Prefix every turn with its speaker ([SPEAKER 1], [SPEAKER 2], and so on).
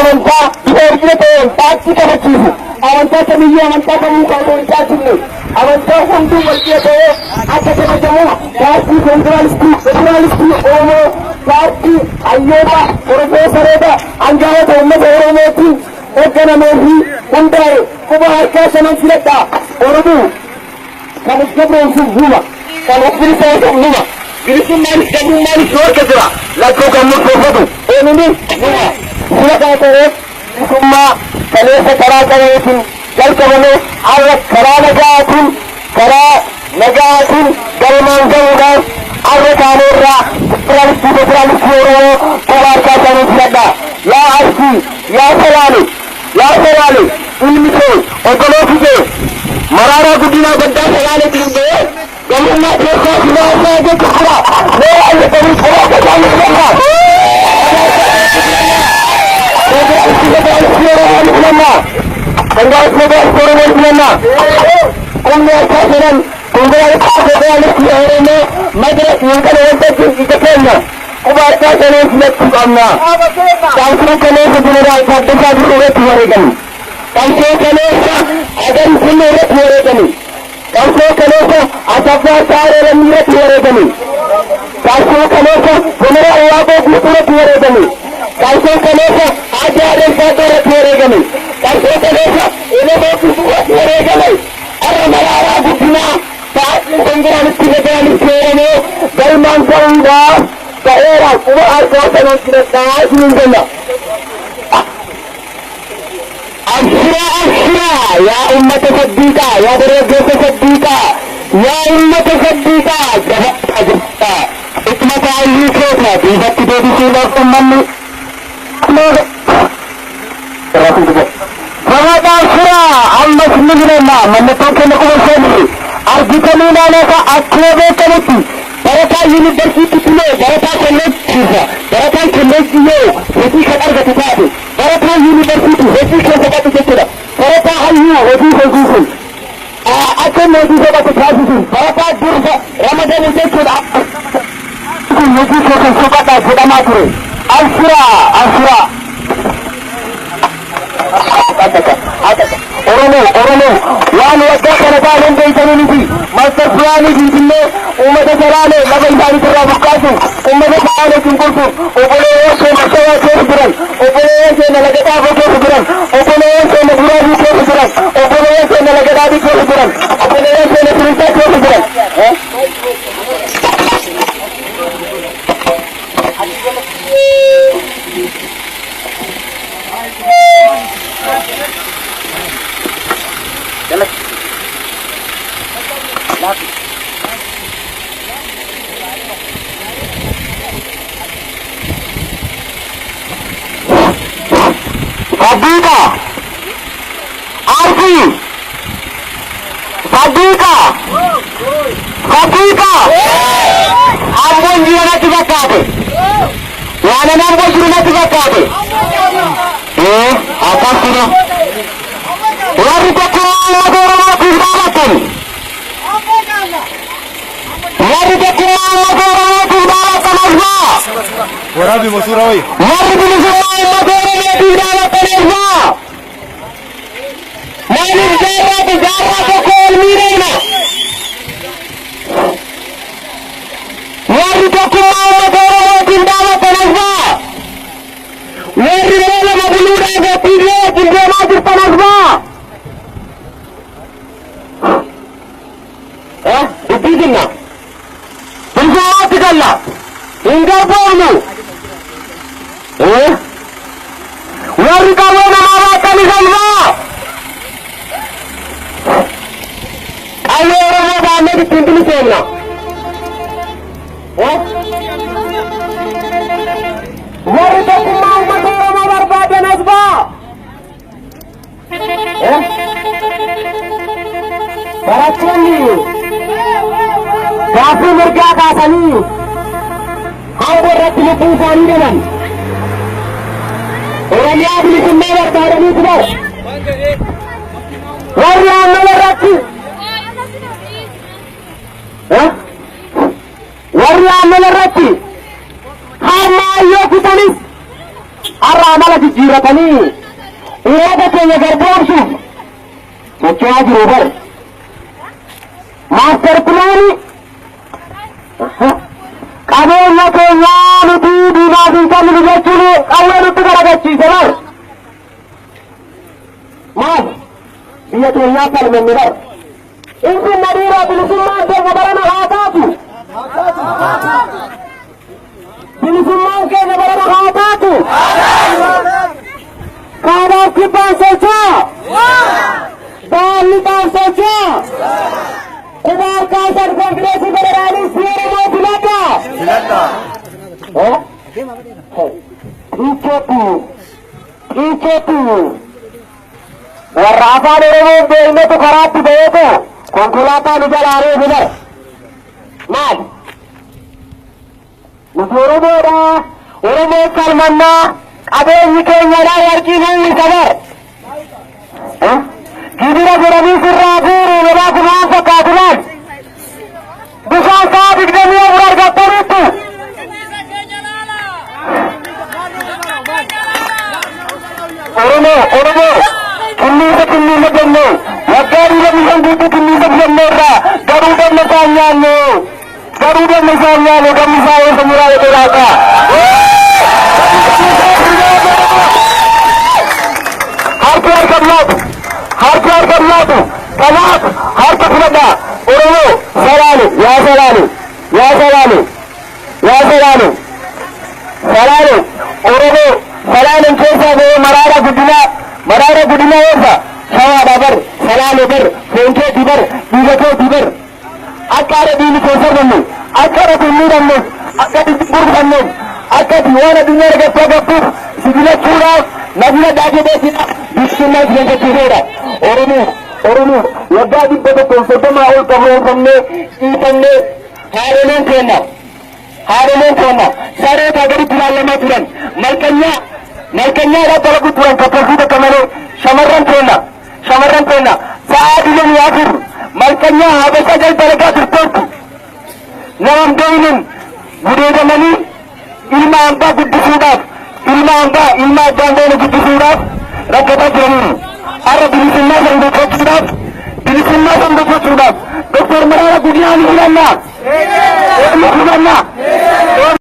[SPEAKER 1] amantaa bifa ergina ta'een taaktii qabachiisu amantaa kamiyyuu amantaa kamuu qabuun taasifne amantaa hunduu walqee ta'ee akka kabajamu paartii federaalistii Oromoo paartii hayyoota Profeesaroota hangafoota uummata Oromootiin hoogganamee fi hundaa'e quba harkaa shanan filadhaa Oromoo kan of gabroomsuuf huma kan of bilisoomsuuf huma bilisummaanis gabummaanis yoo harka jira lakkoo kan murteeffatu eenyunis huma filadhaa ta'eef bilisummaa kaleessa karaa qabeetiin jalqabame har'a karaa nagaatiin galmaan ga'uudhaan har'a taaneerraa federaalistii Oromoo quba harkaa shanan filadhaa yaa Arsii yaa Salaale ilmi kee obbolooti kee Mararaa Guddinaa Baddaa Salaaleetiin ga'ee gamummaa keessaa filaasaa jechuudha mee ayyaatanii qabaa qabaanii filannaa qomni harkaa jedhan konkolaataa federaalistii Oromoo madara hinkana waltajjiin ija keenya quba harkaa shaneen filachuu qabna saamsuu kaleessa jeneraal Taaddasaa Birruu irratti wareegani qabsoo kaleessa Agarii Kunnoo irratti wareegani qabsoo kaleessa Asaffaa Saaree Lammii irratti wareegani qabsoo kaleessa jeneraal Waaqoo Guutuu irratti wareegani qabsoo kaleessa Haji Adeemsaa irratti wareegani qabsoo kaleessa Ilamoo Guutuu irratti wareegani har'a Maraaraa Guddinaa paartiin federaalistii Oromoo galmaan ga'uudhaaf ta'eera quba harkaa shanan filadhaa isiniin jenna. Abshiraa yaa ummata saddiiqaa yaa dargaggeessa saddiiqaa yaa ummata saddiiqaa jabaadhaa jirtaa ittuma taa'anii keessa duubatti deebisuudhaaf uummanni jabaadhaa abshiraa ammas ni jiranna mallattoo kenna quba ishee argitanii naanota akkuma beekanitti barataa yuunivarsiitii Tulee barataa kolleejjiirra barataan kolleejjii yoo hojii kan argatu taate barataa yuunivarsiitii hojii keessa qabu jechuudha barataa hayyuu hojii sun akka inni hojii soqatu taasisuun barataa dursa ramadamuu jechuudha hojii keessa soqataa jedhamaa ture abshiraa Oromoo waan waggaa kana taa'an beeytanii miti master pilaanii Finfinnee uummata Salaalee lafa isaanii irraa buqqaasu uummata Salaalee cunqursuuf obboleewwan keenya Shawaa keessa jiran obboleewwan keenya Laga Xaafoo keessa jiran obboleewwan keenya Guraagii keessa jiran obboleewwan keenya Laga Daadhii keessa jiran obboleewwan keenya Sirincaa keessa jiran Saddiqa amboon jiru natti fakkaate waan ani amboo jiru natti fakkaate akkasuma warri tokko uummata Oromootiif dhaabattan warri tokko uummata Oromootiif dhaabattan asbaa waraabi masuura wayi warri bilisummaa uummata Oromootiif dhaabattan asbaa maaliif jaarraa tokko ol miidhagna warri tokkummaa uummata Oromootiin dhaabattan asbaa warri moolama buluudhaa gatiillee deemaa jirtan asbaa dubbii jenna bilisummaatti galla hin garboomnu warri qaboo namaa baatanis asbaa qawwee Oromoo baannee ittiin bilisoomna warri tokkummaa uummata Oromoo barbaadan asbaa barattoonni gaaffii mirgaa kaasanii hamboo irratti lubbuu isaanii dhaban Oromiyaa bilisummaa barbaadanii turan warri ammana irratti warri ammana irratti harma ayyoo kutanis har'a amala jijjiirratanii uummata keenya gargaarsuuf socho'aa jiru bar maaster pilaanii qabeenya keenyaa nuti diinaa fi sabni jechuun qawwee nutti garagachiise bar maal biyya keenyaa falmanne bar isin nadiiroo bilisummaan keenya barana haa taatu bilisummaan keenya barana haa taatu kaanaaf kibbaan socho'a baalli baan socho'a kubaar kaasan konfideensii federaalii siyaaramoo filadha xiicheetti warra afaan oromoo beeynatu karaatti ba'eetu konkolaataa nu jalaaree filar maal nuti oromoodha oromoo kalmannaa qabeenyi keenyadhaa warqii namni sabar gibira jedhanii sirraa fuuru jedhaa kumaan fakkaatumaan bishaan saa digdamii afur argattanitti oromoo kinniisa jennee waggaa dhiira bishaan guutuu kinniisa jenneerraa garuu damma isaan nyaanne gammi isaa eessa muraa jedhee laata harki harka laatu kanaaf harka fudhadhaa oromoo salaale yaa salaale oromoo salaaleen keessaa ba'ee maraara guddinaa eessa shawaadhaa bar salaale bar foonkeetii bar dhiigakeetii bar akka haadha diini keessa banne akka haadha miidhamneef akka gurguranneef akka waan addunyaa argachuu agartuuf sibilachuudhaaf nagina daagedeessidhaaf bilisummaa sibilachuudhaaf oromoo waggaa 130 ol qabroomfamnee dhiifamnee haadholeen keenya sareetaa gaditti ilaalamaa turan malkanyaadhaa dalagu turan kaffaltii takka malee shamarran keenya sa'aa dilamii afur malkanyaa habasha jal dalagaa turteetti namam deeynin gudeedamanii ilma hambaa guddisuudhaaf ilma abbaan deene guddisuudhaaf rakkataa jiraniiru har'a bilisummaa san gochuudhaaf Dr. Maraara Guddinaa ni filannaa